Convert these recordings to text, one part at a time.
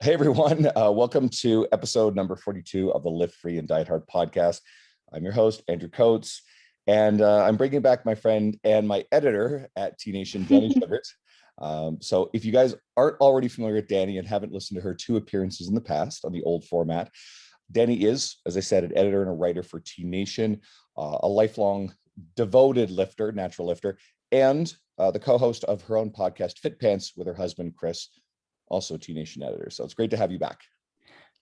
Hey everyone, welcome to episode number 42 of the Live Free and Diet Hard podcast. I'm your host, Andrew Coates, and I'm bringing back my friend and my editor at T Nation, Dani Shugart. So if you guys aren't already familiar with Dani and haven't listened to her two appearances in the past on the old format, Dani is, as I said, an editor and a writer for T Nation, a lifelong devoted lifter, natural lifter, and the co-host of her own podcast, Fit Pants, with her husband, Chris, also T Nation editor. So it's great to have you back.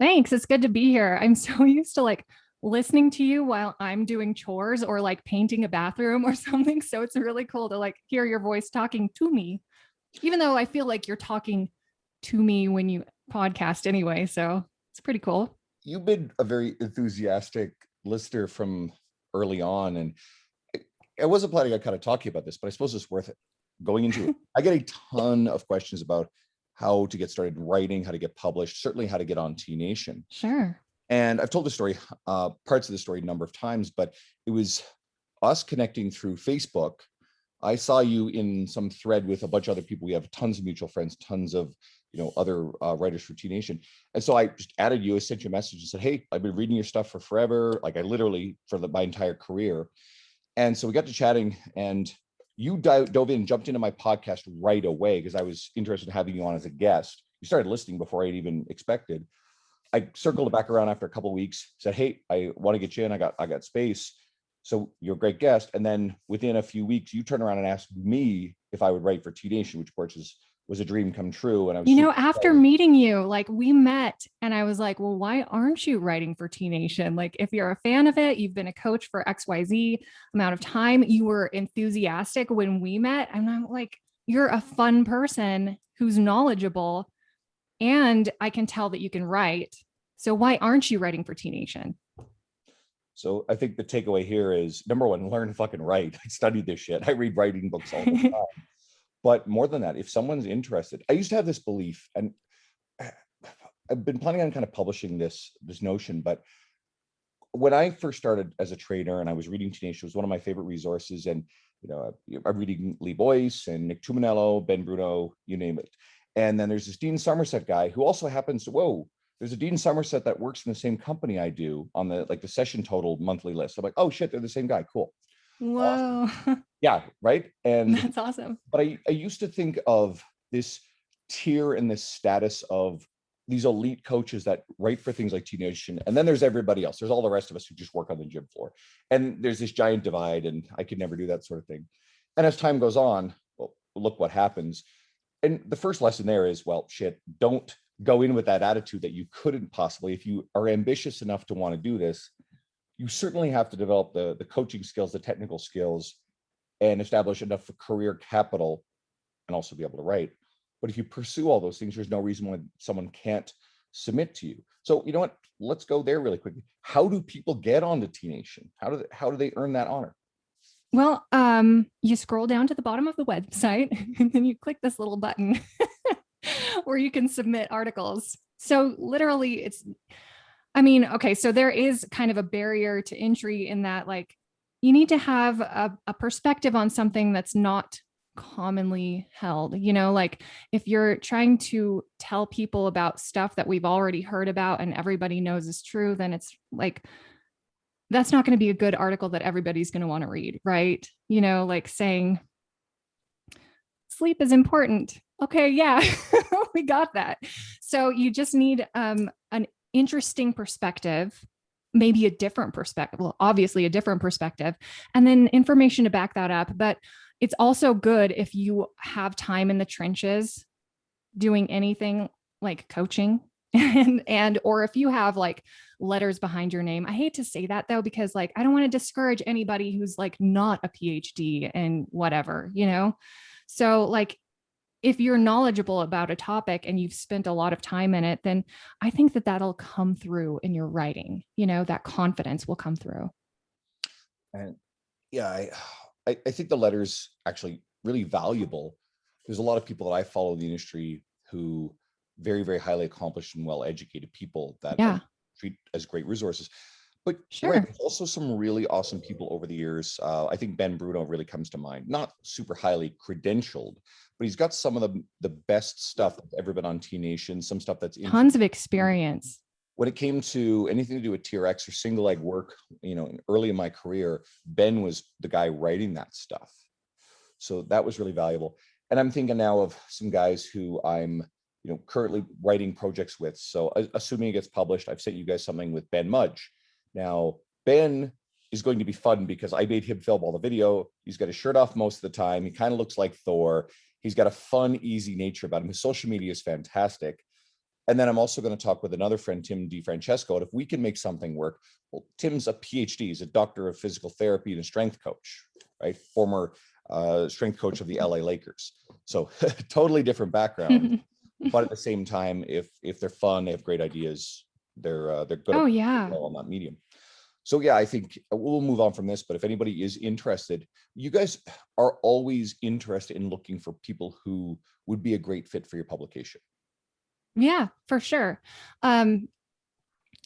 Thanks. It's good to be here. I'm so used to listening to you while I'm doing chores or painting a bathroom or something. So it's really cool to hear your voice talking to me, even though I feel like you're talking to me when you podcast anyway. So it's pretty cool. You've been a very enthusiastic listener from early on. And I wasn't planning on kind of talking about this, but I suppose it's worth it going into it. I get a ton of questions about how to get started writing, how to get published, certainly how to get on T Nation. Sure. And I've told the story, parts of the story a number of times, but it was us connecting through Facebook. I saw you in some thread with a bunch of other people. We have tons of mutual friends, tons of other writers for T Nation. And so I just added you, I sent you a message and said, hey, I've been reading your stuff for forever. I literally for my entire career. And so we got to chatting, and you dove in and jumped into my podcast right away because I was interested in having you on as a guest. You started listening before I'd even expected. I circled it back around after a couple of weeks, said, hey, I want to get you in. I got space. So you're a great guest. And then within a few weeks, you turned around and asked me if I would write for T Nation, which of course was a dream come true. And I was after meeting you, we met and I was like, well, why aren't you writing for T Nation? If you're a fan of it, you've been a coach for XYZ amount of time, you were enthusiastic when we met. And I'm like, you're a fun person who's knowledgeable, and I can tell that you can write. So why aren't you writing for T Nation? So I think the takeaway here is, number one, learn to fucking write. I studied this shit. I read writing books all the time. But more than that, if someone's interested, I used to have this belief, and I've been planning on kind of publishing this notion, but when I first started as a trainer and I was reading T Nation, it was one of my favorite resources. And, I'm reading Lee Boyce and Nick Tuminello, Ben Bruno, you name it. And then there's this Dean Somerset guy who also happens to, there's a Dean Somerset that works in the same company I do on the session total monthly list. I'm like, oh shit, they're the same guy. Cool. Whoa. Awesome. Yeah. Right. And that's awesome. But I used to think of this tier and this status of these elite coaches that write for things like T Nation. And then there's everybody else. There's all the rest of us who just work on the gym floor. And there's this giant divide, and I could never do that sort of thing. And as time goes on, well, look what happens. And the first lesson there is, well, shit, don't go in with that attitude that you couldn't possibly. If you are ambitious enough to want to do this, you certainly have to develop the coaching skills, the technical skills, and establish enough career capital, and also be able to write. But if you pursue all those things, there's no reason why someone can't submit to you. So you know what? Let's go there really quickly. How do people get onto T Nation? How do they earn that honor? Well, you scroll down to the bottom of the website and then you click this little button where you can submit articles. So literally so there is kind of a barrier to entry in that, you need to have a perspective on something that's not commonly held. If you're trying to tell people about stuff that we've already heard about and everybody knows is true, then it's that's not going to be a good article that everybody's going to want to read, right? Saying sleep is important. Okay, yeah, we got that. So you just need an interesting perspective, maybe a different perspective. Well, obviously a different perspective, and then information to back that up. But it's also good if you have time in the trenches doing anything like coaching and or if you have letters behind your name. I hate to say that though, because I don't want to discourage anybody who's not a PhD and whatever, So if you're knowledgeable about a topic and you've spent a lot of time in it, then I think that that'll come through in your writing. That confidence will come through. And yeah, I think the letter's actually really valuable. There's a lot of people that I follow in the industry who very, very highly accomplished and well-educated people that I treat as great resources. But right, Sure. there's also some really awesome people over the years. I think Ben Bruno really comes to mind. Not super highly credentialed, but he's got some of the best stuff that's ever been on T Nation. Some stuff that's Tons of influenced. experience. When it came to anything to do with TRX or single leg work, early in my career, Ben was the guy writing that stuff. So that was really valuable. And I'm thinking now of some guys who I'm, currently writing projects with. So assuming it gets published, I've sent you guys something with Ben Mudge. Now, Ben is going to be fun because I made him film all the video. He's got his shirt off most of the time. He kind of looks like Thor. He's got a fun, easy nature about him. His social media is fantastic. And then I'm also going to talk with another friend, Tim DiFrancesco. And if we can make something work, well, Tim's a PhD, he's a doctor of physical therapy and a strength coach, right? Former strength coach of the LA Lakers. So totally different background. But at the same time, if they're fun, they have great ideas, they're going to Oh yeah. well on that medium. So yeah, I think we'll move on from this. But if anybody is interested, you guys are always interested in looking for people who would be a great fit for your publication. Yeah, for sure. And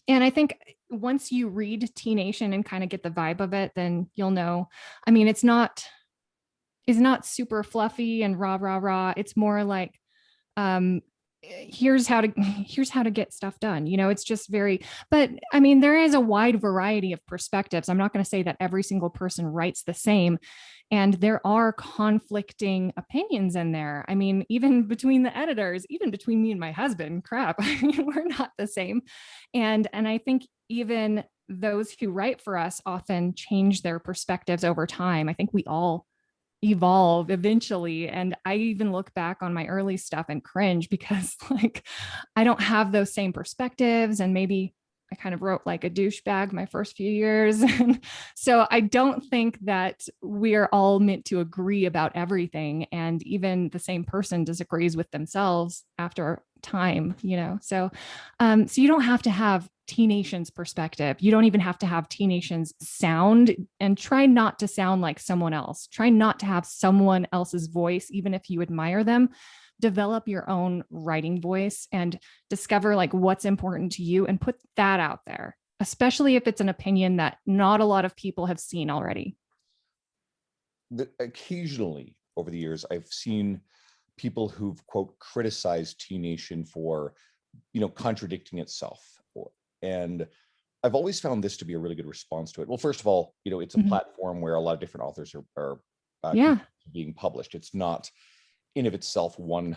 I think once you read T Nation and kind of get the vibe of it, then you'll know. I mean, it's not super fluffy and rah rah rah. It's more like um here's how to get stuff done. It's just very, but I mean, there is a wide variety of perspectives. I'm not going to say that every single person writes the same, and there are conflicting opinions in there. I mean, even between the editors, even between me and my husband, crap, I mean, we're not the same. And I think even those who write for us often change their perspectives over time. I think we all evolve eventually. And I even look back on my early stuff and cringe because like I don't have those same perspectives. And maybe I kind of wrote like a douchebag my first few years. And so I don't think that we're all meant to agree about everything. And even the same person disagrees with themselves after time. So you don't have to have T Nation's perspective. You don't even have to have T Nation's sound, and try not to sound like someone else. Try not to have someone else's voice, even if you admire them. Develop your own writing voice and discover like what's important to you and put that out there, especially if it's an opinion that not a lot of people have seen already. Occasionally over the years, I've seen people who've quote criticized T Nation for, contradicting itself. And I've always found this to be a really good response to it. Well, first of all, it's a platform where a lot of different authors are Yeah. being published. It's not in of itself one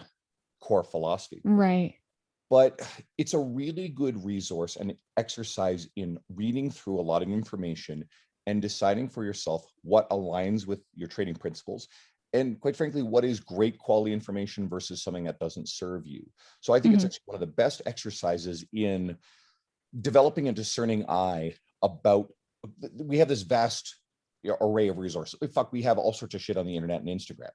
core philosophy, Right. but it's a really good resource and exercise in reading through a lot of information and deciding for yourself what aligns with your trading principles. And quite frankly, what is great quality information versus something that doesn't serve you. So I think it's actually one of the best exercises in developing a discerning eye about, we have this vast array of resources. Fuck, we have all sorts of shit on the internet and Instagram.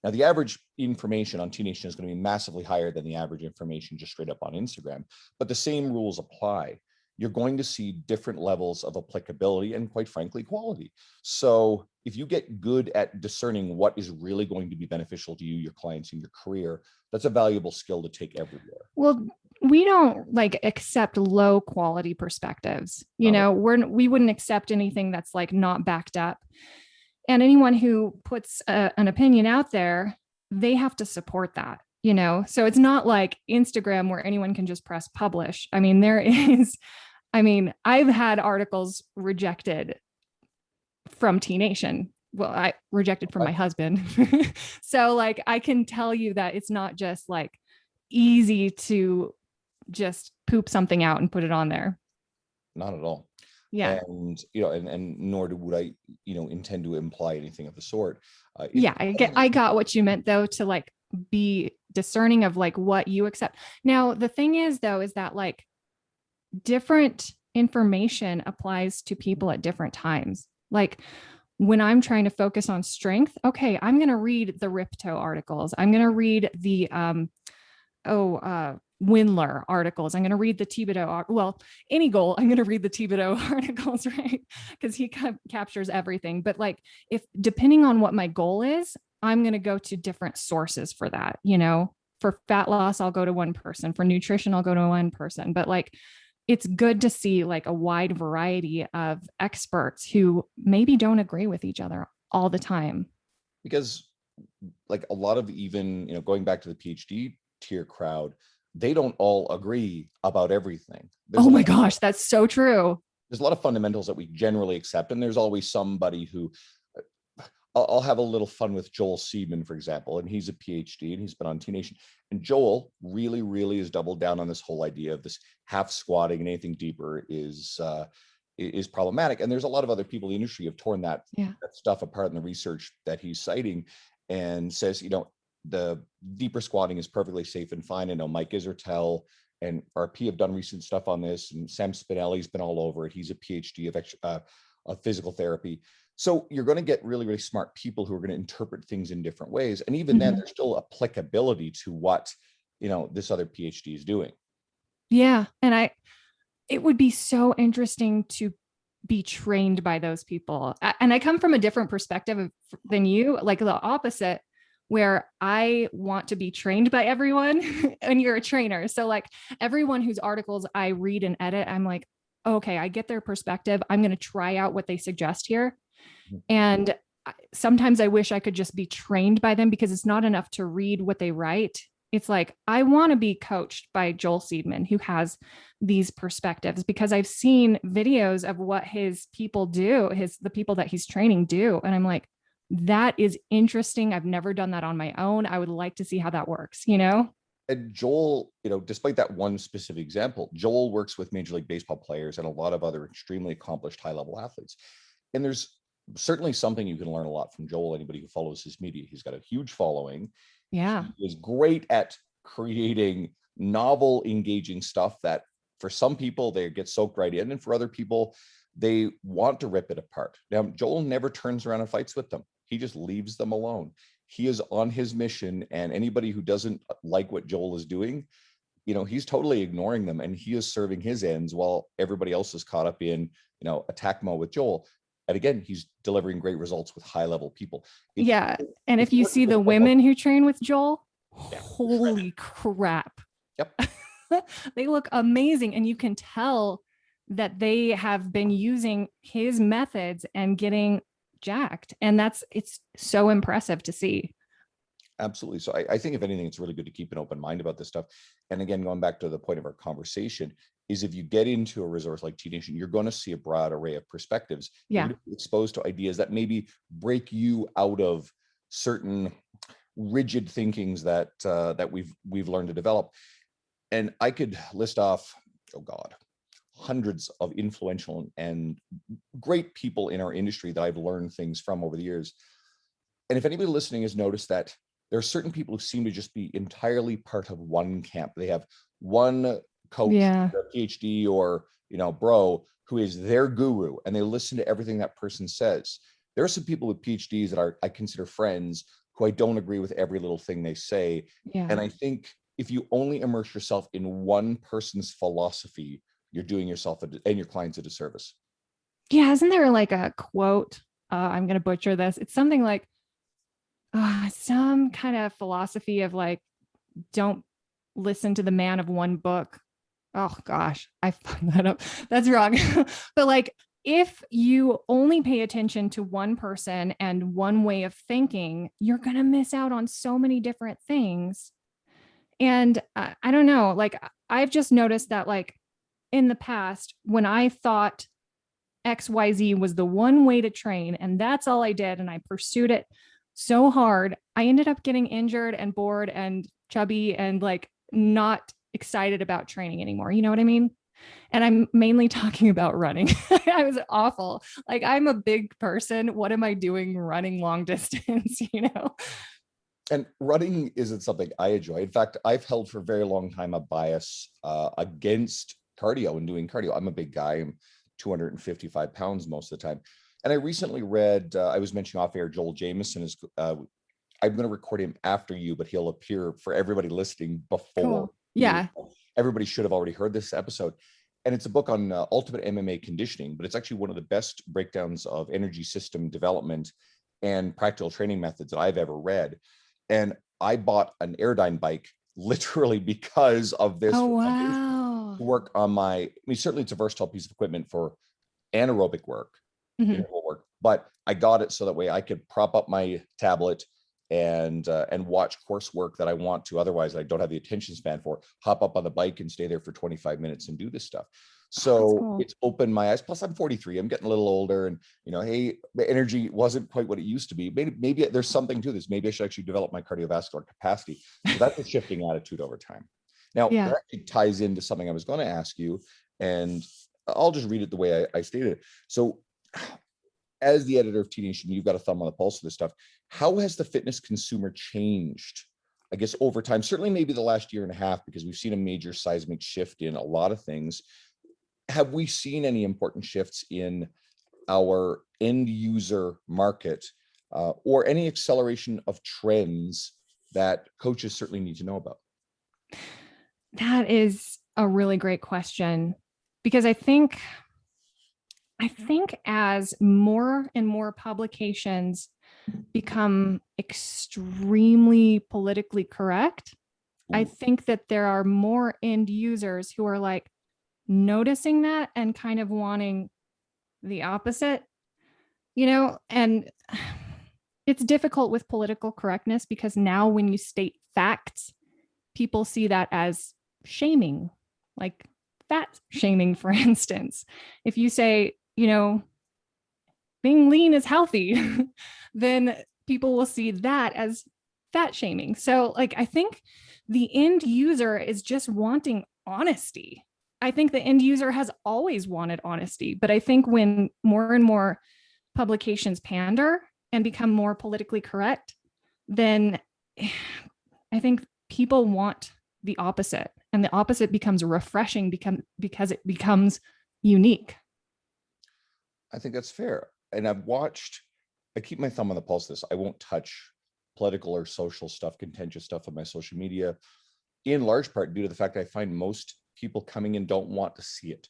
Now, the average information on T Nation is going to be massively higher than the average information just straight up on Instagram, but the same rules apply. You're going to see different levels of applicability and, quite frankly, quality. So if you get good at discerning what is really going to be beneficial to you, your clients, and your career, that's a valuable skill to take everywhere. Well, we don't like accept low quality perspectives. We wouldn't accept anything that's like not backed up. And anyone who puts an opinion out there, they have to support that. So it's not like Instagram where anyone can just press publish. I mean, I've had articles rejected from T Nation. Well, I rejected from my husband. So like, I can tell you that it's not just like easy to just poop something out and put it on there. Not at all. Yeah. And and nor would I intend to imply anything of the sort. Yeah, I got what you meant though, to like be discerning of like what you accept. Now the thing is though, is that like different information applies to people at different times. Like when I'm trying to focus on strength, okay, I'm going to read the Ripto articles. I'm going to read the Windler articles. I'm going to read the Thibodeau. Any goal, I'm going to read the Thibodeau articles, right? Because he captures everything. But like, if depending on what my goal is, I'm going to go to different sources for that. For fat loss, I'll go to one person. For nutrition, I'll go to one person. But like it's good to see like a wide variety of experts who maybe don't agree with each other all the time. Because like a lot of, even, going back to the PhD tier crowd, they don't all agree about everything. Oh my gosh, that's so true. There's a lot of fundamentals that we generally accept, and there's always somebody who, I'll have a little fun with Joel Seedman, for example, and he's a PhD and he's been on T Nation. And Joel really, really has doubled down on this whole idea of this half squatting, and anything deeper is problematic. And there's a lot of other people in the industry have torn that stuff apart in the research that he's citing, and says, the deeper squatting is perfectly safe and fine. I know Mike Isertel and RP have done recent stuff on this, and Sam Spinelli's been all over it. He's a PhD of physical therapy. So you're going to get really, really smart people who are going to interpret things in different ways. And even then, there's still applicability to what, this other PhD is doing. Yeah. And it would be so interesting to be trained by those people. And I come from a different perspective than you, like the opposite, where I want to be trained by everyone and you're a trainer. So like everyone whose articles I read and edit, I'm like, okay, I get their perspective. I'm going to try out what they suggest here. And sometimes I wish I could just be trained by them, because it's not enough to read what they write. It's like, I want to be coached by Joel Seedman, who has these perspectives, because I've seen videos of what his people do, the people that he's training do. And I'm like, that is interesting. I've never done that on my own. I would like to see how that works, And Joel, despite that one specific example, Joel works with Major League Baseball players and a lot of other extremely accomplished high-level athletes. And there's certainly something you can learn a lot from Joel. Anybody who follows his media, he's got a huge following. Yeah. He is great at creating novel, engaging stuff that for some people, they get soaked right in. And for other people, they want to rip it apart. Now, Joel never turns around and fights with them. He just leaves them alone. He is on his mission, and anybody who doesn't like what Joel is doing, he's totally ignoring them, and he is serving his ends while everybody else is caught up in, attack mode with Joel. And again, he's delivering great results with high-level people. And if you see the women who train with Joel, holy crap. Yep. They look amazing. And you can tell that they have been using his methods and getting jacked. And it's so impressive to see. Absolutely. So I think if anything, it's really good to keep an open mind about this stuff. And again, going back to the point of our conversation, is if you get into a resource like T Nation, you're going to see a broad array of perspectives. Yeah. You're exposed to ideas that maybe break you out of certain rigid thinkings that we've learned to develop. And I could list off, hundreds of influential and great people in our industry that I've learned things from over the years. And if anybody listening has noticed that there are certain people who seem to just be entirely part of one camp. They have one coach, or PhD, or bro, who is their guru, and they listen to everything that person says. There are some people with PhDs that I consider friends, who I don't agree with every little thing they say. Yeah. And I think if you only immerse yourself in one person's philosophy, you're doing yourself and your clients a disservice. Yeah. Isn't there like a quote? I'm going to butcher this. It's something like some kind of philosophy of like, don't listen to the man of one book. Oh gosh, I fucked that up. That's wrong. But like, if you only pay attention to one person and one way of thinking, you're going to miss out on so many different things. And I don't know, like I've just noticed that like in the past, when I thought XYZ was the one way to train and that's all I did, and I pursued it so hard, I ended up getting injured and bored and chubby and like not excited about training anymore. You know what I mean? And I'm mainly talking about running. I was awful. Like I'm a big person. What am I doing running long distance, And running isn't something I enjoy. In fact, I've held for a very long time a bias against cardio and doing cardio. I'm a big guy. I'm 255 pounds most of the time. And I recently read, I was mentioning off air, Joel Jameson is, I'm going to record him after you, but he'll appear for everybody listening before. Cool. Yeah. Everybody should have already heard this episode. And it's a book on ultimate MMA conditioning, but it's actually one of the best breakdowns of energy system development and practical training methods that I've ever read. And I bought an Airdyne bike literally because of this. Oh, wow. to work on my, I mean, certainly it's a versatile piece of equipment for anaerobic work, Mhm. interval work, but I got it so that way I could prop up my tablet and watch coursework that I want to. Otherwise, I don't have the attention span for. Hop up on the bike and stay there for 25 minutes and do this stuff. Oh, that's So cool. it's opened my eyes. Plus, I'm 43. I'm getting a little older, and hey, the energy wasn't quite what it used to be. Maybe there's something to this. Maybe I should actually develop my cardiovascular capacity. So that's a shifting attitude over time. Now, Yeah. that actually ties into something I was going to ask you, and I'll just read it the way I stated it. So, as the editor of Teen Nation, you've got a thumb on the pulse of this stuff. How has the fitness consumer changed, I guess, over time? Certainly, maybe the last year and a half, because we've seen a major seismic shift in a lot of things. Have we seen any important shifts in our end user market, or any acceleration of trends that coaches certainly need to know about? That is a really great question, because I think as more and more publications become extremely politically correct, I think that there are more end users who are like noticing that and kind of wanting the opposite, and it's difficult with political correctness, because now when you state facts, people see that as shaming, like fat shaming, for instance. If you say, being lean is healthy, then people will see that as fat shaming. So, like, I think the end user is just wanting honesty. I think the end user has always wanted honesty, but I think when more and more publications pander and become more politically correct, then I think people want the opposite, and the opposite becomes refreshing because it becomes unique. I think that's fair. And I keep my thumb on the pulse of this. I won't touch political or social stuff, contentious stuff on my social media, in large part due to the fact that I find most people coming in don't want to see it.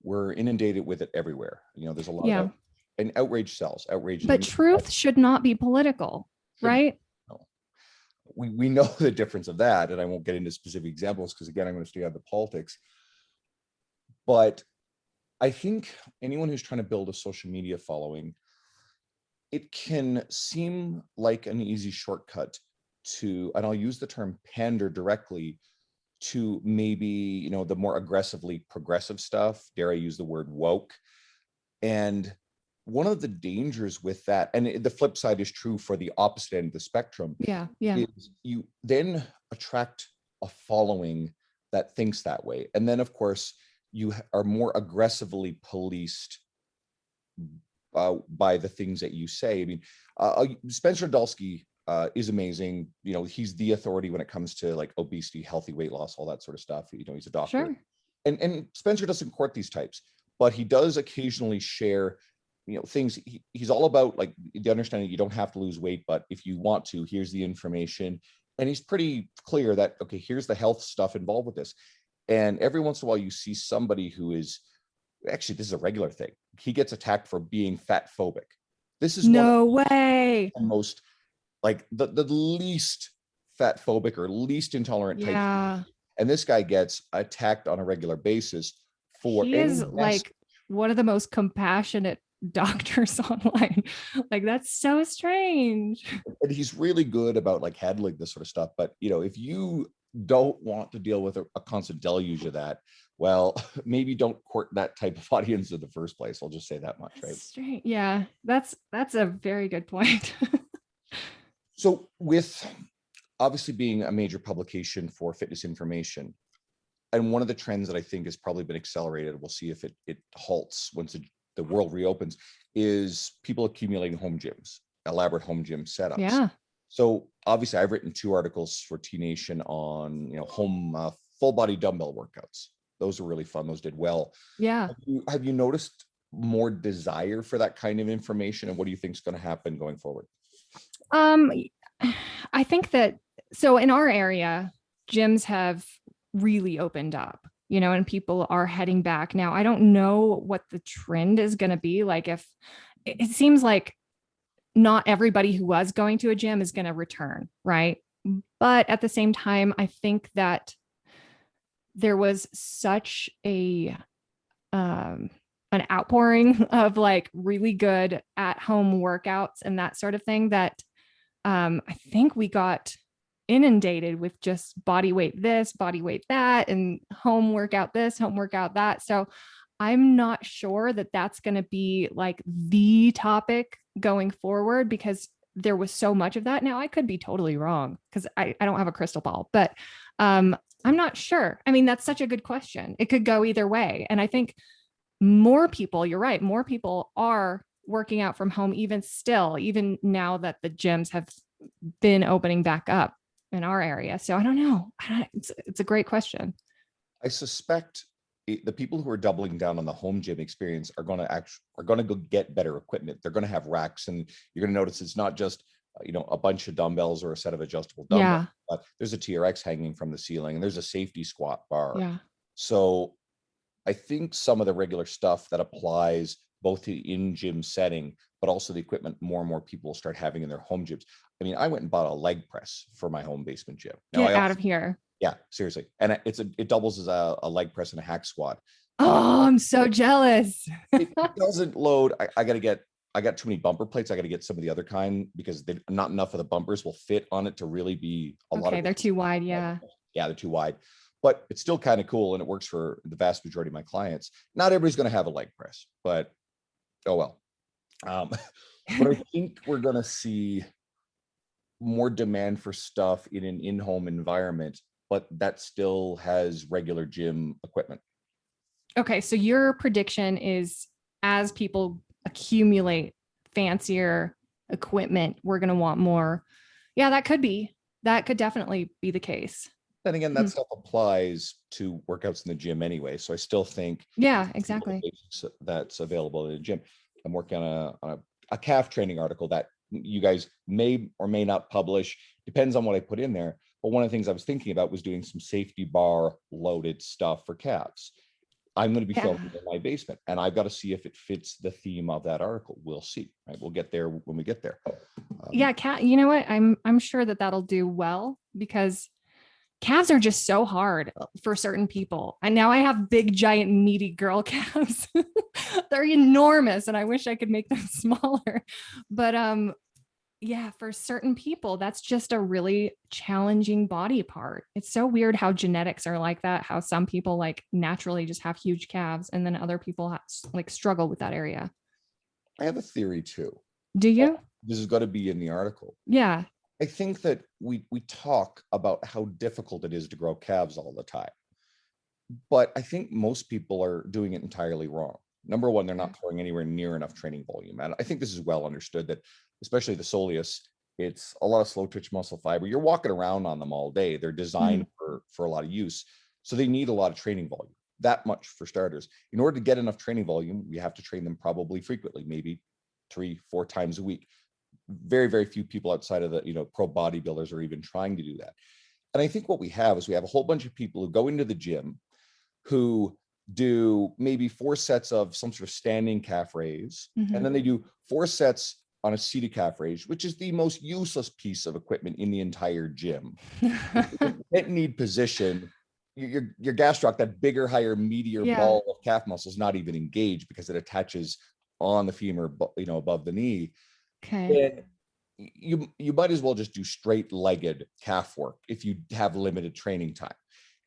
We're inundated with it everywhere. There's a lot of it. And outrage sells. Outrage. But truth should not be political, right? No. We know the difference of that, and I won't get into specific examples because, again, I'm going to stay out of the politics. But I think anyone who's trying to build a social media following, it can seem like an easy shortcut to, and I'll use the term pander directly, to maybe, the more aggressively progressive stuff. Dare I use the word woke? And one of the dangers with that, and the flip side is true for the opposite end of the spectrum, is you then attract a following that thinks that way. And then, of course, you are more aggressively policed by the things that you say. I mean, Spencer Dulski is amazing. He's the authority when it comes to like obesity, healthy weight loss, all that sort of stuff. He's a doctor. Sure. And Spencer doesn't court these types, but he does occasionally share, things. He's all about like the understanding you don't have to lose weight, but if you want to, here's the information. And he's pretty clear that, okay, here's the health stuff involved with this. And every once in a while, you see somebody who is, actually, this is a regular thing. He gets attacked for being fat phobic. This is no way. The most, like the least fat phobic or least intolerant type. And this guy gets attacked on a regular basis for. He is like one of the most compassionate doctors online. Like, that's so strange. And he's really good about like handling this sort of stuff. But if you don't want to deal with a constant deluge of that, well, maybe don't court that type of audience in the first place. I'll just say that much, right? Straight. Yeah, that's a very good point. So with obviously being a major publication for fitness information, and one of the trends that I think has probably been accelerated, we'll see if it halts once the world reopens, is people accumulating home gyms, elaborate home gym setups. Yeah. So obviously I've written 2 articles for Teen Nation on, home full body dumbbell workouts. Those are really fun. Those did well. Yeah. Have you noticed more desire for that kind of information? And what do you think is going to happen going forward? I think that, so in our area, gyms have really opened up, and people are heading back. Now, I don't know what the trend is going to be. Like, if it seems like not everybody who was going to a gym is going to return, right? But at the same time, I think that there was such a an outpouring of like really good at home workouts and that sort of thing that I think we got inundated with just body weight this, body weight that, and home workout this, home workout that. So I'm not sure that that's going to be like the topic going forward because there was so much of that. Now I could be totally wrong because I don't have a crystal ball, but I'm not sure. I mean, that's such a good question. It could go either way. And I think more people, you're right, more people are working out from home, even still, even now that the gyms have been opening back up in our area. So I don't know. It's a great question. I suspect the people who are doubling down on the home gym experience are going to go get better equipment. They're going to have racks, and you're going to notice it's not just a bunch of dumbbells or a set of adjustable dumbbells. Yeah. But there's a TRX hanging from the ceiling, and there's a safety squat bar. Yeah. So I think some of the regular stuff that applies both to in-gym setting, but also the equipment more and more people will start having in their home gyms. I mean, I went and bought a leg press for my home basement gym. Now, Get out of here. Yeah, seriously. And it doubles as a leg press and a hack squat. Oh, I'm so jealous. It doesn't load. I got too many bumper plates. I got to get some of the other kind because not enough of the bumpers will fit on it to really be a lot of. Okay, they're too wide. Yeah. Yeah, they're too wide. But it's still kind of cool, and it works for the vast majority of my clients. Not everybody's going to have a leg press, but oh well. But I think we're going to see more demand for stuff in an in-home environment, but that still has regular gym equipment. Okay, so your prediction is as people accumulate fancier equipment, we're going to want more. Yeah, that could definitely be the case. Then again, that stuff applies to workouts in the gym anyway. So I still think exactly. that's available in the gym. I'm working on a calf training article that you guys may or may not publish. Depends on what I put in there. But one of the things I was thinking about was doing some safety bar loaded stuff for calves. I'm going to be filming in my basement, and I've got to see if it fits the theme of that article. We'll see. Right? We'll get there when we get there. You know what? I'm sure that'll do well because calves are just so hard for certain people. And now I have big, giant, meaty girl calves. They're enormous, and I wish I could make them smaller. But yeah, for certain people, that's just a really challenging body part. It's so weird how genetics are like that, how some people like naturally just have huge calves, and then other people like struggle with that area. I have a theory too. Do you? This is going to be in the article. Yeah. I think that we talk about how difficult it is to grow calves all the time, but I think most people are doing it entirely wrong. Number one, they're not throwing anywhere near enough training volume. And I think this is well understood that, especially the soleus, it's a lot of slow twitch muscle fiber. You're walking around on them all day. They're designed for a lot of use. So they need a lot of training volume, that much for starters. In order to get enough training volume, we have to train them probably frequently, maybe 3-4 times a week. Very, very few people outside of the, pro bodybuilders are even trying to do that. And I think what we have a whole bunch of people who go into the gym who do maybe 4 sets of some sort of standing calf raise, and then they do 4 sets on a seated calf raise, which is the most useless piece of equipment in the entire gym. You need position. Your gastroc, that bigger, higher, meatier ball of calf muscle is not even engaged because it attaches on the femur, above the knee. Okay. And you might as well just do straight legged calf work if you have limited training time.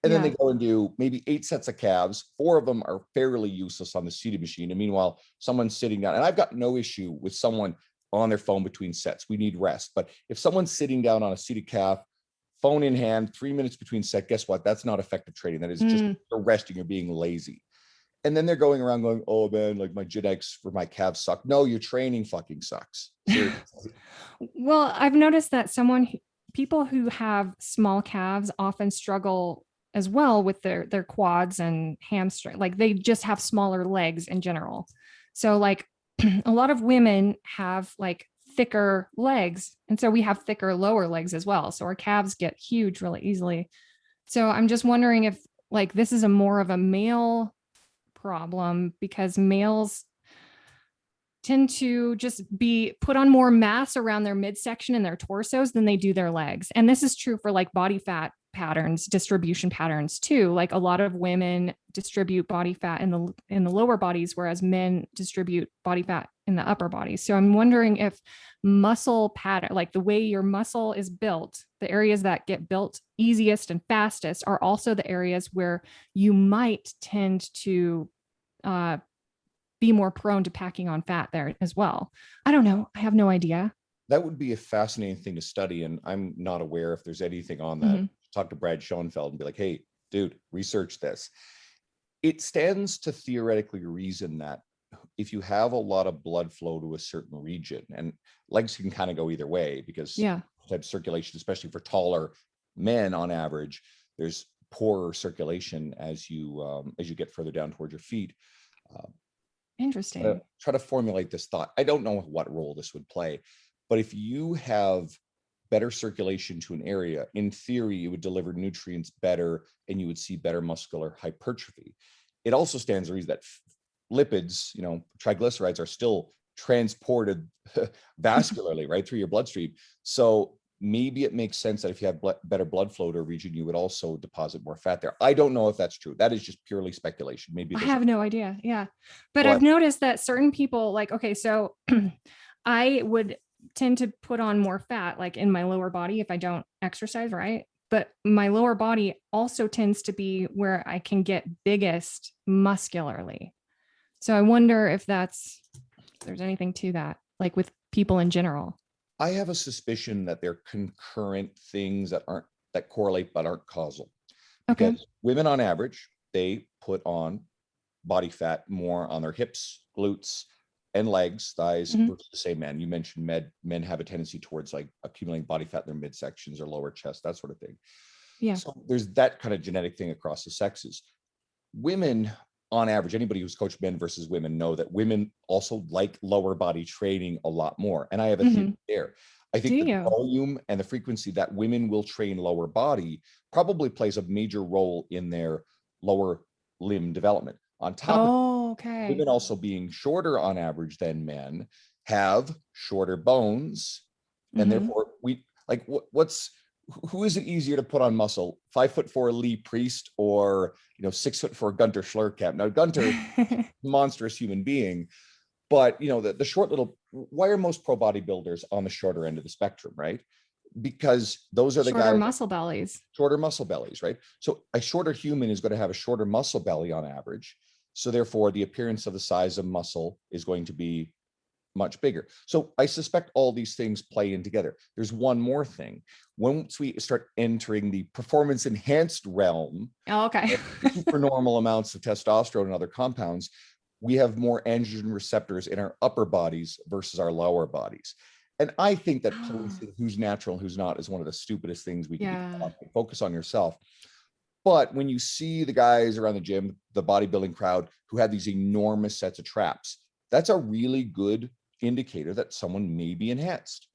And then they go and do maybe 8 sets of calves. 4 of them are fairly useless on the seated machine. And meanwhile, someone's sitting down, and I've got no issue with someone on their phone between sets. We need rest. But if someone's sitting down on a seated calf, phone in hand, 3 minutes between set, guess what? That's not effective training. That is just you're resting, you're being lazy. And then they're going around going, oh man, like my genetics for my calves suck. No, your training fucking sucks. Seriously. Well, I've noticed that people who have small calves often struggle as well with their quads and hamstring. Like they just have smaller legs in general. So like a lot of women have like thicker legs. And so we have thicker lower legs as well. So our calves get huge really easily. So I'm just wondering if like this is more of a male problem because males tend to just be put on more mass around their midsection and their torsos than they do their legs. And this is true for like body fat patterns, distribution patterns too. Like a lot of women distribute body fat in the lower bodies, whereas men distribute body fat in the upper bodies. So I'm wondering if muscle pattern, like the way your muscle is built, the areas that get built easiest and fastest are also the areas where you might tend to be more prone to packing on fat there as well. I don't know. I have no idea. That would be a fascinating thing to study. And I'm not aware if there's anything on that. Mm-hmm. Talk to Brad Schoenfeld and be like, hey, dude, research this. It stands to theoretically reason that if you have a lot of blood flow to a certain region, and legs can kind of go either way because type circulation, especially for taller men on average, there's poorer circulation as you get further down towards your feet. Interesting. Try to formulate this thought. I don't know what role this would play, but if you have better circulation to an area, in theory, it would deliver nutrients better and you would see better muscular hypertrophy. It also stands to reason that lipids, triglycerides are still transported vascularly, right, through your bloodstream. So maybe it makes sense that if you have better blood flow to a region, you would also deposit more fat there. I don't know if that's true. That is just purely speculation. Maybe I have no idea. Yeah. But well, I've noticed that certain people okay, so I would tend to put on more fat like in my lower body if I don't exercise, right? But my lower body also tends to be where I can get biggest muscularly. So I wonder if there's anything to that, like with people in general. I have a suspicion that they're concurrent things that correlate but aren't causal. Because women on average, they put on body fat more on their hips, glutes, and legs, thighs, versus the same men. You mentioned men have a tendency towards like accumulating body fat in their midsections or lower chest, that sort of thing. Yeah. So there's that kind of genetic thing across the sexes. Women, on average, anybody who's coached men versus women know that women also like lower body training a lot more. And I have a theory there. I think the volume and the frequency that women will train lower body probably plays a major role in their lower limb development. On top of women also being shorter on average than men have shorter bones. And therefore who is it easier to put on muscle? 5'4" Lee Priest or 6'4" Gunter Schlurkamp. Now Gunter, monstrous human being, but the short little. Why are most pro bodybuilders on the shorter end of the spectrum, right? Because those are the guys. Shorter muscle bellies, right? So a shorter human is going to have a shorter muscle belly on average. So therefore, the appearance of the size of muscle is going to be much bigger. So I suspect all these things play in together. There's one more thing. Once we start entering the performance enhanced realm, supernormal amounts of testosterone and other compounds, we have more androgen receptors in our upper bodies versus our lower bodies. And I think that policing who's natural and who's not is one of the stupidest things we can do. Focus on yourself. But when you see the guys around the gym, the bodybuilding crowd who have these enormous sets of traps, that's a really good indicator that someone may be enhanced,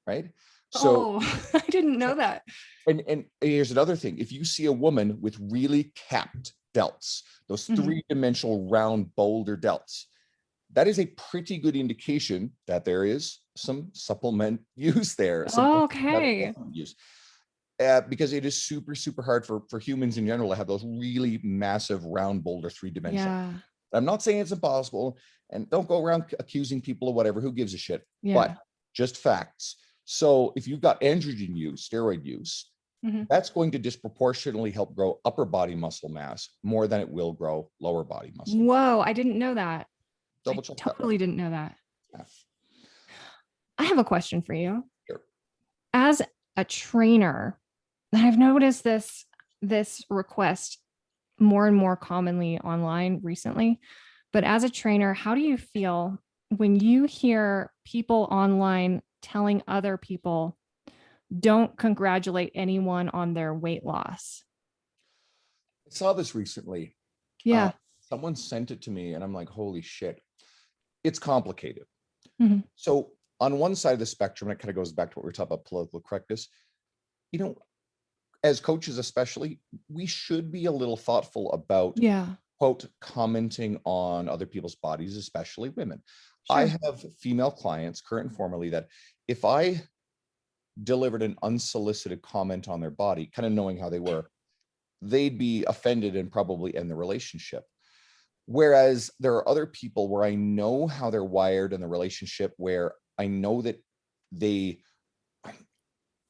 right? So I didn't know that. And here's another thing. If you see a woman with really capped delts, those three-dimensional round boulder delts, that is a pretty good indication that there is some supplement use there. Use. Because it is super, super hard for humans in general to have those really massive round boulder three-dimensional. Yeah. I'm not saying it's impossible, and don't go around accusing people of whatever. Who gives a shit? Yeah. But just facts. So if you've got androgen use, steroid use, that's going to disproportionately help grow upper body muscle mass more than it will grow lower body muscle. Whoa, I didn't know that. Double check. Totally didn't know that. Yeah. I have a question for you. Sure. As a trainer, I've noticed this request more and more commonly online recently. But as a trainer, how do you feel when you hear people online telling other people, don't congratulate anyone on their weight loss? I saw this recently. Yeah. Someone sent it to me and I'm like, holy shit. It's complicated. So on one side of the spectrum, it kind of goes back to what we were talking about, political correctness. As coaches especially, we should be a little thoughtful about, quote, commenting on other people's bodies, especially women. Sure. I have female clients, current and formerly, that if I delivered an unsolicited comment on their body, kind of knowing how they were, they'd be offended and probably end the relationship. Whereas there are other people where I know how they're wired in the relationship, where I know that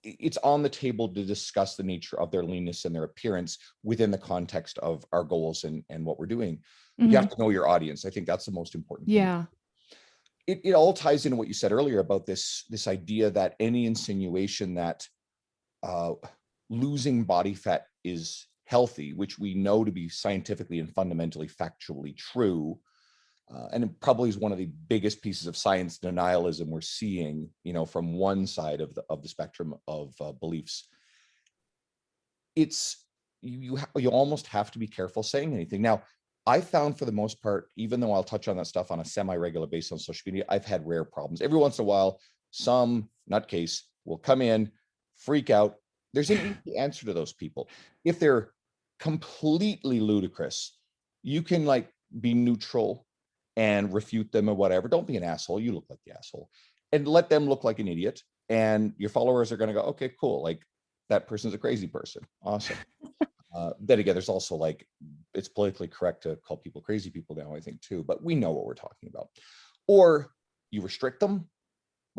it's on the table to discuss the nature of their leanness and their appearance within the context of our goals and what we're doing. You have to know your audience. I think that's the most important thing. Yeah. It all ties into what you said earlier about this idea that any insinuation that losing body fat is healthy, which we know to be scientifically and fundamentally factually true, and it probably is one of the biggest pieces of science denialism we're seeing, from one side of the spectrum of beliefs. It's you almost have to be careful saying anything. Now, I found for the most part, even though I'll touch on that stuff on a semi-regular basis on social media, I've had rare problems. Every once in a while, some nutcase will come in, freak out. There's an easy answer to those people. If they're completely ludicrous, you can be neutral and refute them or whatever. Don't be an asshole. You look like the asshole, and let them look like an idiot. And your followers are going to go, okay, cool. That person's a crazy person. Awesome. Then again, there's also it's politically correct to call people crazy people now, I think too, but we know what we're talking about. Or you restrict them,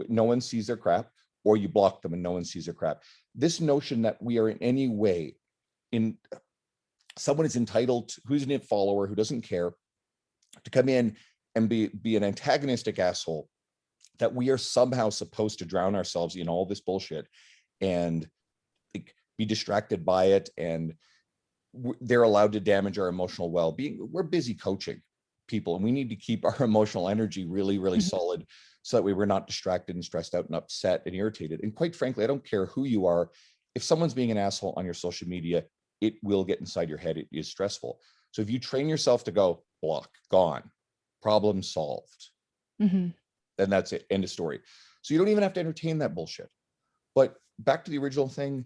no one sees their crap, or you block them and no one sees their crap. This notion that we are in any way someone is entitled to, who's a follower, who doesn't care, to come in and be an antagonistic asshole, that we are somehow supposed to drown ourselves in all this bullshit and be distracted by it, and they're allowed to damage our emotional well-being. We're busy coaching people, and we need to keep our emotional energy really, really solid, so that way we're not distracted and stressed out and upset and irritated. And quite frankly, I don't care who you are. If someone's being an asshole on your social media, it will get inside your head. It is stressful. So if you train yourself to go, block, gone, problem solved, then that's it, end of story. So you don't even have to entertain that bullshit. But back to the original thing,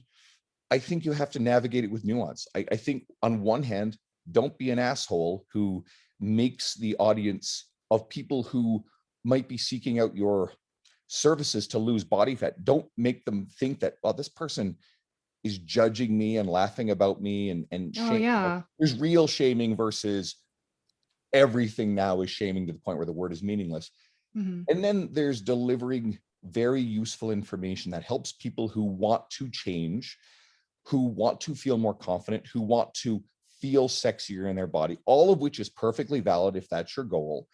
I think you have to navigate it with nuance. I think on one hand, don't be an asshole who makes the audience of people who might be seeking out your services to lose body fat. Don't make them think that, this person is judging me and laughing about me and Oh, yeah. There's real shaming versus everything now is shaming to the point where the word is meaningless. And then there's delivering very useful information that helps people who want to change, who want to feel more confident, who want to feel sexier in their body, all of which is perfectly valid if that's your goal.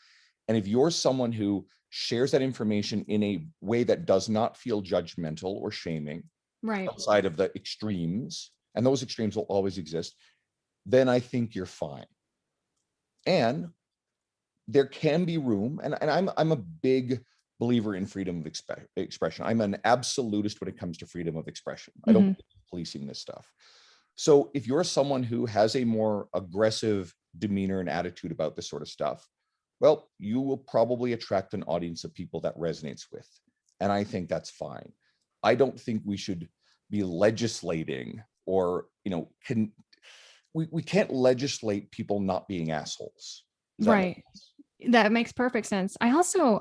And if you're someone who shares that information in a way that does not feel judgmental or shaming, right, outside of the extremes, and those extremes will always exist, then I think you're fine. And there can be room, and I'm a big believer in freedom of expression. I'm an absolutist when it comes to freedom of expression. I don't believe in policing this stuff. So if you're someone who has a more aggressive demeanor and attitude about this sort of stuff, well, you will probably attract an audience of people that resonates with. And I think that's fine. I don't think we should be legislating or, we can't legislate people not being assholes. right. That makes perfect sense. I also,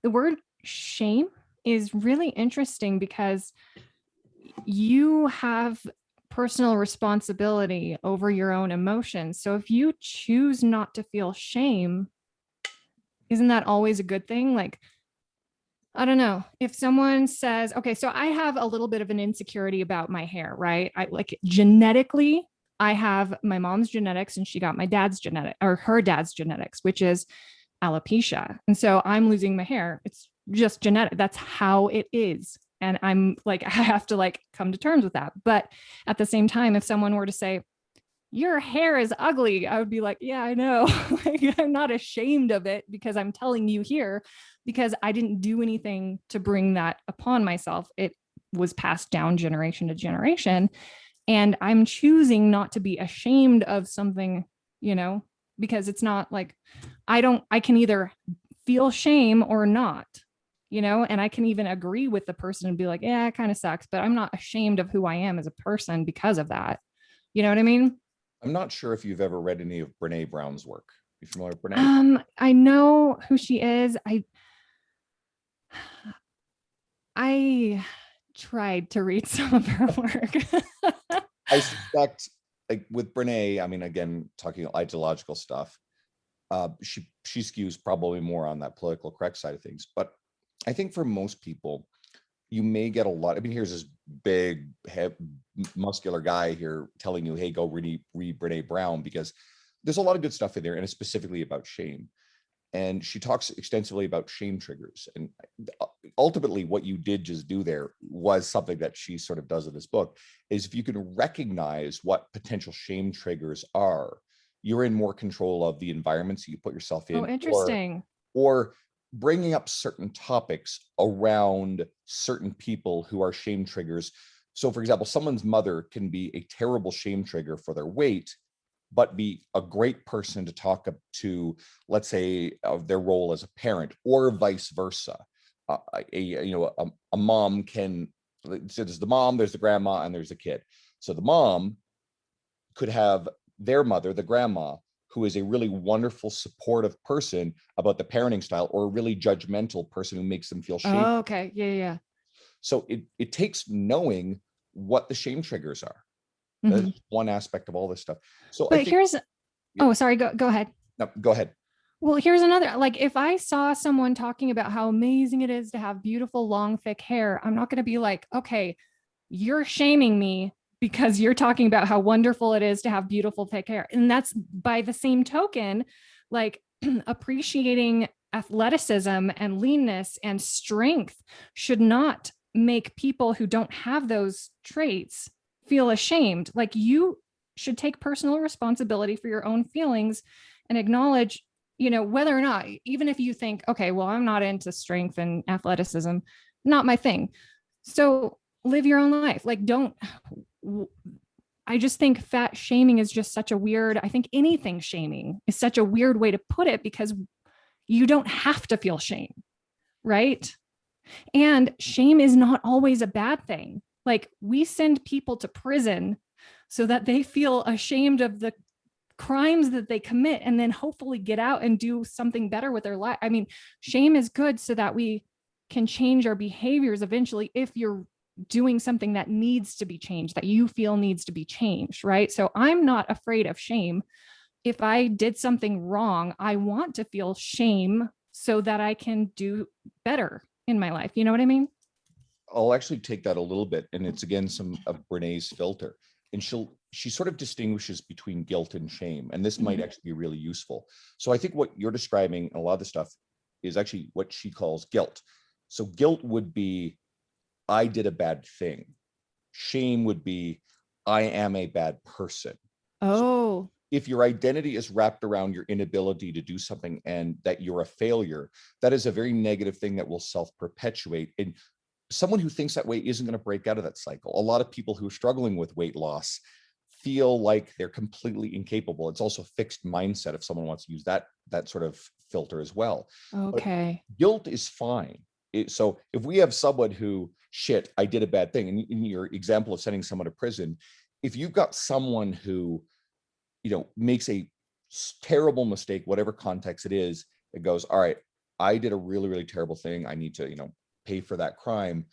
the word shame is really interesting because you have personal responsibility over your own emotions. So if you choose not to feel shame, isn't that always a good thing? I don't know. If someone says, okay, so I have a little bit of an insecurity about my hair, right? Genetically, I have my mom's genetics and she got my dad's genetic or her dad's genetics, which is alopecia. And so I'm losing my hair. It's just genetic. That's how it is. And I'm I have to come to terms with that. But at the same time, if someone were to say, your hair is ugly, I would be like, yeah, I know. I'm not ashamed of it because I'm telling you here because I didn't do anything to bring that upon myself. It was passed down generation to generation. And I'm choosing not to be ashamed of something, because it's not I can either feel shame or not, and I can even agree with the person and be like, yeah, it kind of sucks, but I'm not ashamed of who I am as a person because of that. You know what I mean? I'm not sure if you've ever read any of Brene Brown's work. You familiar with Brene? I know who she is. tried to read some of her work. I suspect, like with Brene, I mean, again, talking ideological stuff, she skews probably more on that political correct side of things. But I think for most people, you may get a lot. I mean, here's this big, muscular guy here telling you, "Hey, go read Brene Brown," because there's a lot of good stuff in there, and it's specifically about shame. And she talks extensively about shame triggers. And ultimately, what you did just do there was something that she sort of does in this book, is if you can recognize what potential shame triggers are, you're in more control of the environments that you put yourself in. Oh, interesting. Or bringing up certain topics around certain people who are shame triggers. So for example, someone's mother can be a terrible shame trigger for their weight, but be a great person to talk to, let's say, of their role as a parent, or vice versa. A mom can, so there's the mom, there's the grandma, and there's the kid. So the mom could have their mother, the grandma, who is a really wonderful, supportive person about the parenting style, or a really judgmental person who makes them feel shame. Oh, okay. Yeah. So it takes knowing what the shame triggers are. Mm-hmm. That's one aspect of all this stuff. So but I think, here's, oh, sorry, go ahead. No, go ahead. Well, here's another, like if I saw someone talking about how amazing it is to have beautiful, long, thick hair, I'm not going to be like, okay, you're shaming me because you're talking about how wonderful it is to have beautiful, thick hair. And that's by the same token, like appreciating athleticism and leanness and strength should not make people who don't have those traits feel ashamed. Like you should take personal responsibility for your own feelings and acknowledge, whether or not, even if you think, okay, well, I'm not into strength and athleticism, not my thing. So live your own life. Like, I just think fat shaming is just such a weird, I think anything shaming is such a weird way to put it, because you don't have to feel shame, right? And shame is not always a bad thing. Like we send people to prison so that they feel ashamed of the crimes that they commit and then hopefully get out and do something better with their life. I mean, shame is good so that we can change our behaviors eventually if you're doing something that needs to be changed, that you feel needs to be changed, right? So I'm not afraid of shame. If I did something wrong, I want to feel shame so that I can do better in my life. You know what I mean? I'll actually take that a little bit, and it's again some of Brené's filter, and she sort of distinguishes between guilt and shame, and this might actually be really useful. So I think what you're describing, and a lot of the stuff, is actually what she calls guilt. So guilt would be, I did a bad thing. Shame would be, I am a bad person. Oh. So if your identity is wrapped around your inability to do something and that you're a failure, that is a very negative thing that will self-perpetuate. And someone who thinks that way isn't going to break out of that cycle. A lot of people who are struggling with weight loss feel like they're completely incapable. It's also a fixed mindset if someone wants to use that sort of filter as well. Okay. But guilt is fine. So if we have someone who, shit, I did a bad thing, and in your example of sending someone to prison, if you've got someone who, makes a terrible mistake, whatever context it is, it goes, all right, I did a really, really terrible thing. I need to, pay for that crime,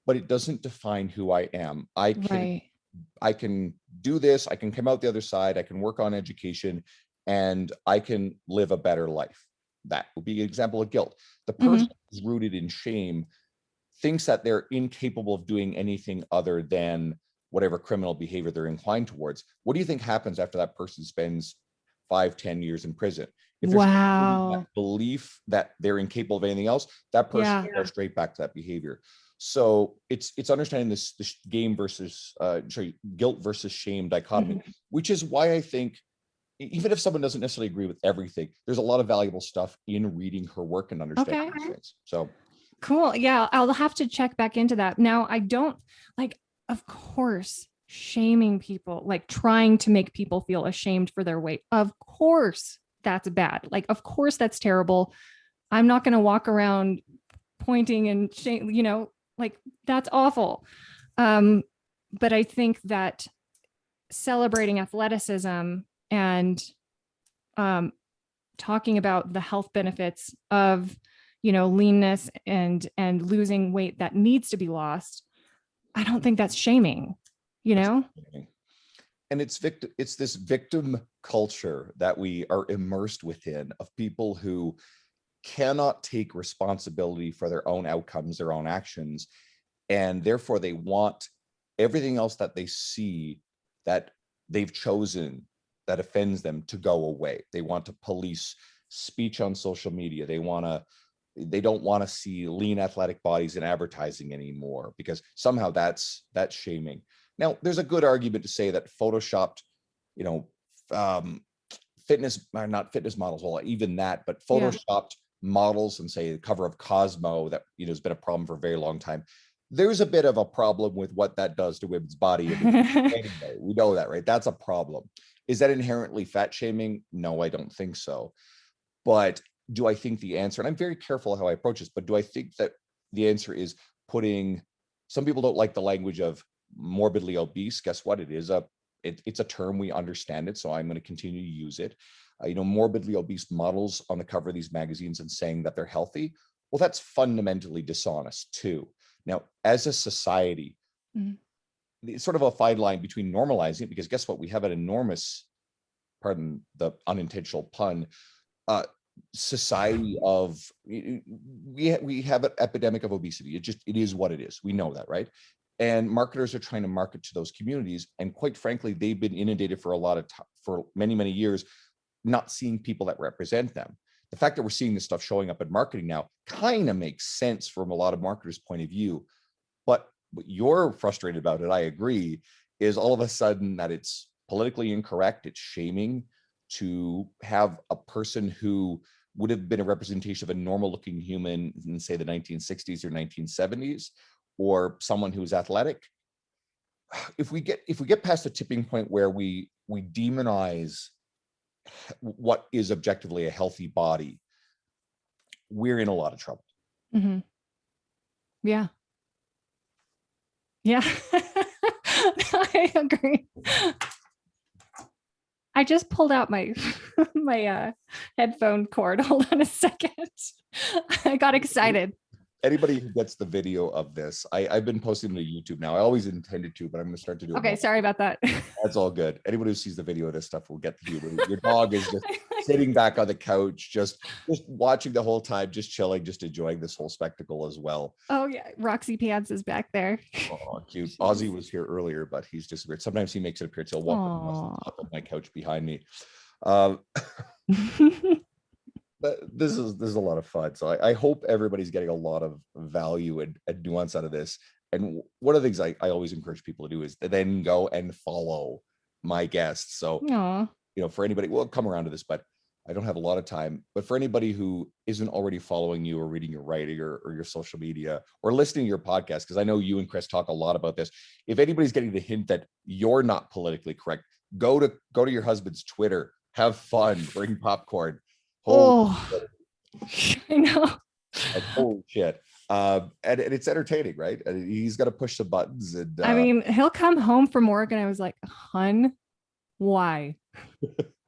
but it doesn't define who I am. I can do this. I can come out the other side. I can work on education, and I can live a better life. That would be an example of guilt. The person who's rooted in shame thinks that they're incapable of doing anything other than whatever criminal behavior they're inclined towards. What do you think happens after that person spends 5-10 years in prison? If there's that belief that they're incapable of anything else, that person goes straight back to that behavior. So it's understanding this guilt versus shame dichotomy, which is why I think even if someone doesn't necessarily agree with everything, there's a lot of valuable stuff in reading her work and understanding these things. So cool. Yeah, I'll have to check back into that. Now, I don't like, of course, shaming people, like trying to make people feel ashamed for their weight. Of course, that's bad. Like, of course, that's terrible. I'm not going to walk around pointing and shame, like that's awful. But I think that celebrating athleticism and talking about the health benefits of leanness and losing weight that needs to be lost I don't think that's shaming, you know? And it's this victim culture that we are immersed within, of people who cannot take responsibility for their own outcomes, their own actions, and therefore they want everything else that they see that they've chosen that offends them to go away. They want to police speech on social media. They don't want to see lean athletic bodies in advertising anymore, because somehow that's shaming. Now, there's a good argument to say that photoshopped, you know, not fitness models, well, even that, but photoshopped models, and say the cover of Cosmo, that, you know, has been a problem for a very long time. There's a bit of a problem with what that does to women's body. Anyway, we know that, right? That's a problem. Is that inherently fat shaming? No, I don't think so. But do I think the answer, and I'm very careful how I approach this, but do I think that the answer is putting, some people don't like the language of morbidly obese. Guess what? It's a term, we understand it, so I'm going to continue to use it. You know, morbidly obese models on the cover of these magazines and saying that they're healthy. Well, that's fundamentally dishonest too. Now, as a society, it's sort of a fine line between normalizing it, because guess what? We have an enormous, pardon the unintentional pun, society of, we have an epidemic of obesity. It is what it is. We know that, right? And marketers are trying to market to those communities, and quite frankly, they've been inundated for for many years, not seeing people that represent them. The fact that we're seeing this stuff showing up in marketing now kind of makes sense from a lot of marketers' point of view. But what you're frustrated about, it, I agree, is all of a sudden that it's politically incorrect, it's shaming to have a person who would have been a representation of a normal looking human in, say, the 1960s or 1970s, or someone who's athletic. If we get past the tipping point where we demonize what is objectively a healthy body, we're in a lot of trouble. Mm-hmm. Yeah. I agree. I just pulled out my headphone cord. Hold on a second. I got excited. Anybody who gets the video of this, I've been posting to YouTube now. I always intended to, but I'm going to start to do it. Okay, sorry about that. That's all good. Anybody who sees the video of this stuff will get the humor. Your dog is just sitting back on the couch, just watching the whole time, just chilling, just enjoying this whole spectacle as well. Oh yeah, Roxy Pants is back there. Oh, cute. Ozzy was here earlier, but he's disappeared. Sometimes he makes it appear. He'll walk on top of my couch behind me. But this is a lot of fun. So I hope everybody's getting a lot of value and nuance out of this. And one of the things I always encourage people to do is to then go and follow my guests. So, you know, for anybody, we'll come around to this, but I don't have a lot of time. But for anybody who isn't already following you or reading your writing or your social media or listening to your podcast, because I know you and Chris talk a lot about this. If anybody's getting the hint that you're not politically correct, go to your husband's Twitter, have fun, bring popcorn. I know. Like, holy shit. And it's entertaining, right? And he's got to push the buttons. And I mean, he'll come home from work and I was like, hun, why?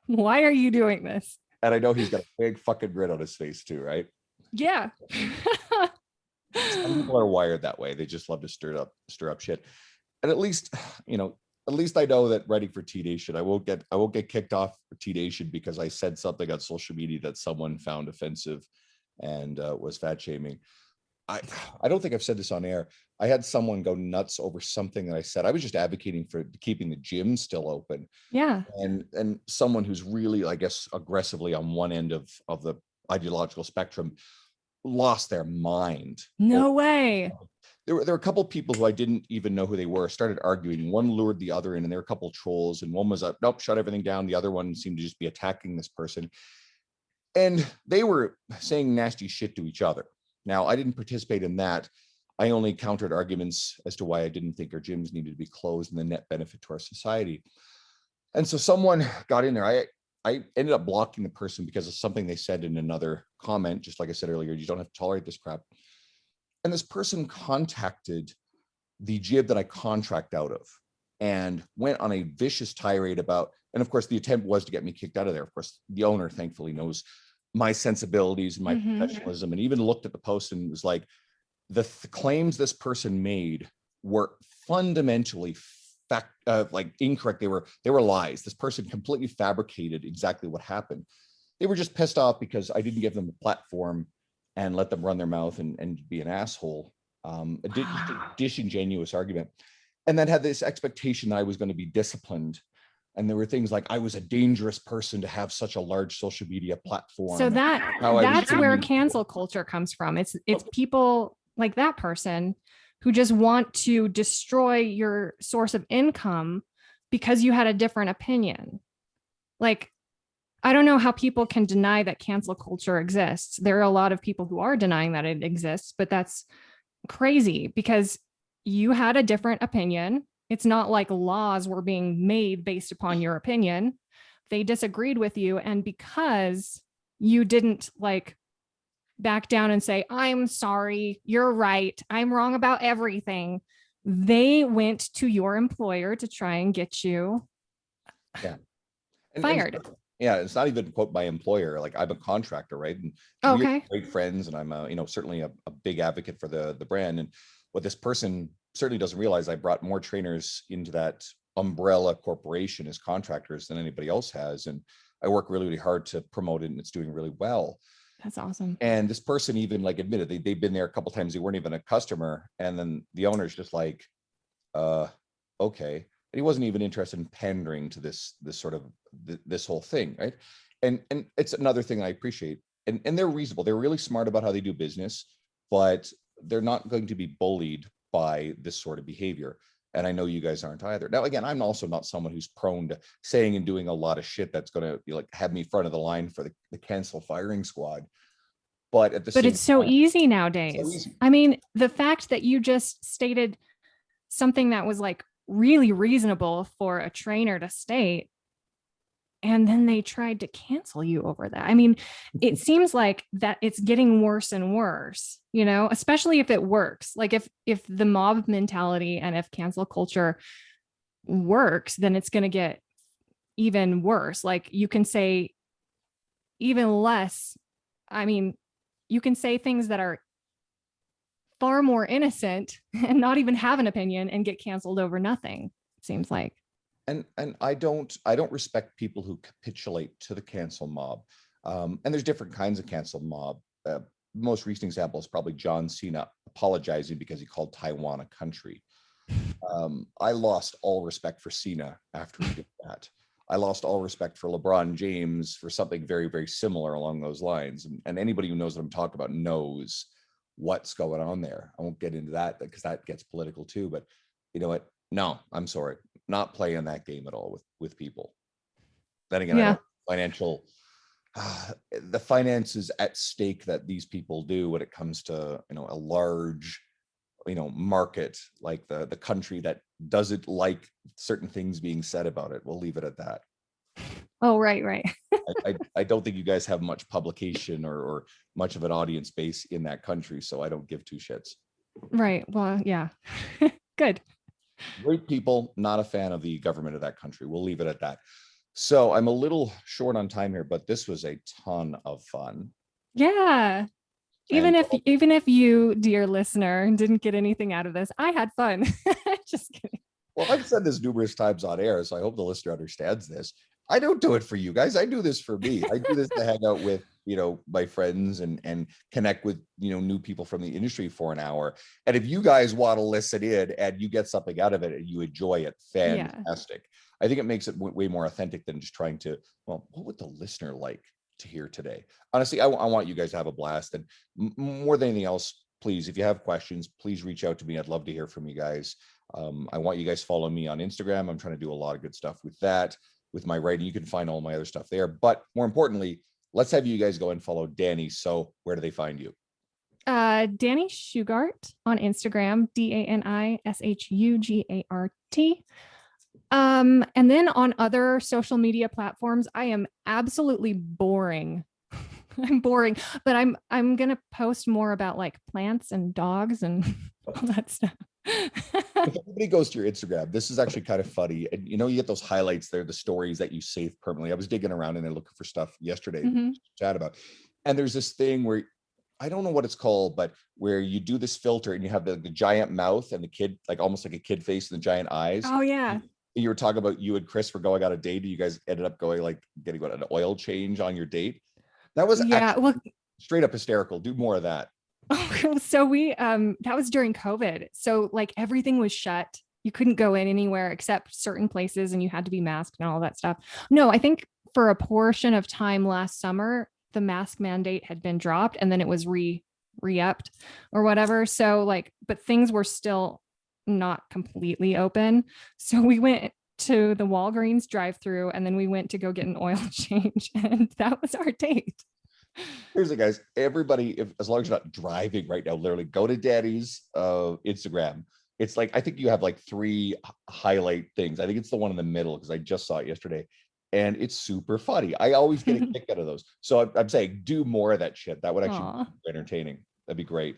Why are you doing this? And I know he's got a big fucking grin on his face too, right? Yeah. Some people are wired that way. They just love to stir up shit. And at least, you know, at least I know that writing for T Nation, I won't get kicked off for T Nation because I said something on social media that someone found offensive and was fat shaming. I don't think I've said this on air. I had someone go nuts over something that I said. I was just advocating for keeping the gym still open. Yeah. And someone who's really, I guess, aggressively on one end of the ideological spectrum lost their mind. No way. There were a couple of people who I didn't even know who they were, started arguing. One lured the other in, and there were a couple of trolls, and one was up, nope, shut everything down. The other one seemed to just be attacking this person. And they were saying nasty shit to each other. Now, I didn't participate in that. I only countered arguments as to why I didn't think our gyms needed to be closed and the net benefit to our society. And so someone got in there. I ended up blocking the person because of something they said in another comment. Just like I said earlier, you don't have to tolerate this crap. And this person contacted the gym that I contract out of and went on a vicious tirade about, and of course the attempt was to get me kicked out of there. Of course, the owner thankfully knows my sensibilities and my professionalism, and even looked at the post and was like, the claims this person made were fundamentally like incorrect. They were lies. This person completely fabricated exactly what happened. They were just pissed off because I didn't give them a platform and let them run their mouth and be an asshole. Just a disingenuous argument. And then had this expectation that I was going to be disciplined. And there were things like I was a dangerous person to have such a large social media platform. So that's where cancel culture comes from. It's people like that person who just want to destroy your source of income because you had a different opinion. Like, I don't know how people can deny that cancel culture exists. There are a lot of people who are denying that it exists, but that's crazy because you had a different opinion. It's not like laws were being made based upon your opinion. They disagreed with you. And because you didn't like back down and say, I'm sorry, you're right, I'm wrong about everything, they went to your employer to try and get you fired. It's not even quote my employer. Like I'm a contractor, right? And okay, we're great friends, and I'm certainly a big advocate for the brand. And what this person certainly doesn't realize, I brought more trainers into that umbrella corporation as contractors than anybody else has, and I work really, really hard to promote it, and it's doing really well. That's awesome. And this person even like admitted they've been there a couple times. They weren't even a customer, and then the owner's just like, okay. And he wasn't even interested in pandering to this sort of this whole thing, right? And it's another thing I appreciate. And they're reasonable. They're really smart about how they do business, but they're not going to be bullied by this sort of behavior. And I know you guys aren't either. Now, again, I'm also not someone who's prone to saying and doing a lot of shit that's going to be like have me front of the line for the cancel firing squad. But at the same it's so time, easy nowadays. So easy. I mean, the fact that you just stated something that was like really reasonable for a trainer to state, and then they tried to cancel you over that. I mean, it seems like that it's getting worse and worse, you know, especially if it works. Like if the mob mentality and if cancel culture works, then it's going to get even worse. Like you can say even less. I mean, you can say things that are far more innocent and not even have an opinion and get canceled over nothing, it seems like. And I don't respect people who capitulate to the cancel mob. And there's different kinds of cancel mob. Most recent example is probably John Cena apologizing because he called Taiwan a country. I lost all respect for Cena after he did that. I lost all respect for LeBron James for something very, very similar along those lines. And anybody who knows what I'm talking about knows what's going on there. I won't get into that because that gets political too, but you know what? No, I'm sorry. Not playing that game at all with people. Then again, I don't financial, the finances at stake that these people do when it comes to, a large, market like the country that doesn't like certain things being said about it. We'll leave it at that. Oh, right. I don't think you guys have much publication or much of an audience base in that country, so I don't give two shits. Right. Well, yeah. Good. Great people, not a fan of the government of that country. We'll leave it at that. So I'm a little short on time here, but this was a ton of fun. Yeah. Even if you, dear listener, didn't get anything out of this, I had fun. Just kidding. Well, I've said this numerous times on air, so I hope the listener understands this. I don't do it for you guys. I do this for me. I do this to hang out with, my friends and connect with, new people from the industry for an hour. And if you guys want to listen in and you get something out of it and you enjoy it, fantastic. Yeah. I think it makes it way more authentic than just trying to, well, what would the listener like to hear today? Honestly, I want you guys to have a blast. And more than anything else, please, if you have questions, please reach out to me. I'd love to hear from you guys. I want you guys to follow me on Instagram. I'm trying to do a lot of good stuff with that. With my writing, you can find all my other stuff there. But more importantly, let's have you guys go and follow Dani. So where do they find you? Dani Shugart on Instagram, DaniShugart. And then on other social media platforms, I am absolutely boring. I'm boring, but I'm gonna post more about like plants and dogs and all that stuff. If anybody goes to your Instagram, this is actually kind of funny. And you get those highlights there, the stories that you save permanently. I was digging around and looking for stuff yesterday to chat about. And there's this thing where I don't know what it's called, but where you do this filter and you have the giant mouth and the kid, like almost like a kid face and the giant eyes. Oh yeah. You were talking about you and Chris were going on a date. You guys ended up going like getting what, an oil change on your date. That was Yeah. actually Well, straight up hysterical. Do more of that. so we that was during COVID. So like everything was shut. You couldn't go in anywhere except certain places and you had to be masked and all that stuff. No, I think for a portion of time last summer, the mask mandate had been dropped and then it was re-upped or whatever. So like, but things were still not completely open. So we went to the Walgreens drive-through and then we went to go get an oil change and that was our date. Here's it, guys. Everybody, if as long as you're not driving right now, literally go to Daddy's Instagram. It's like I think you have like three highlight things. I think it's the one in the middle because I just saw it yesterday, and it's super funny. I always get a kick out of those. So I'm saying do more of that shit. That would actually Aw, be entertaining. That'd be great.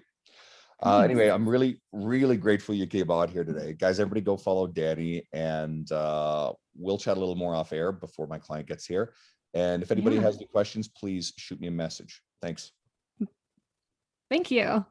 thanks. Anyway, I'm really, really grateful you came on here today. Guys, everybody go follow Danny, and we'll chat a little more off air before my client gets here. And if anybody Yeah. has any questions, please shoot me a message. Thanks. Thank you.